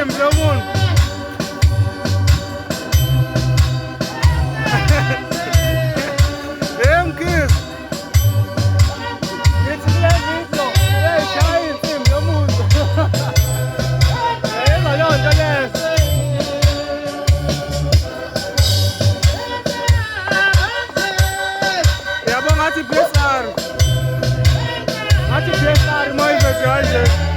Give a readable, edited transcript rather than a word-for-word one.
insimbi yomuntu. Hey mkhizi. Ngithi kule video uyayishaya insimbi yomuntu. Yayizwa leyo nto leyo. Yabo ngathi PSR. Ngathi PSR moyiveze kanje.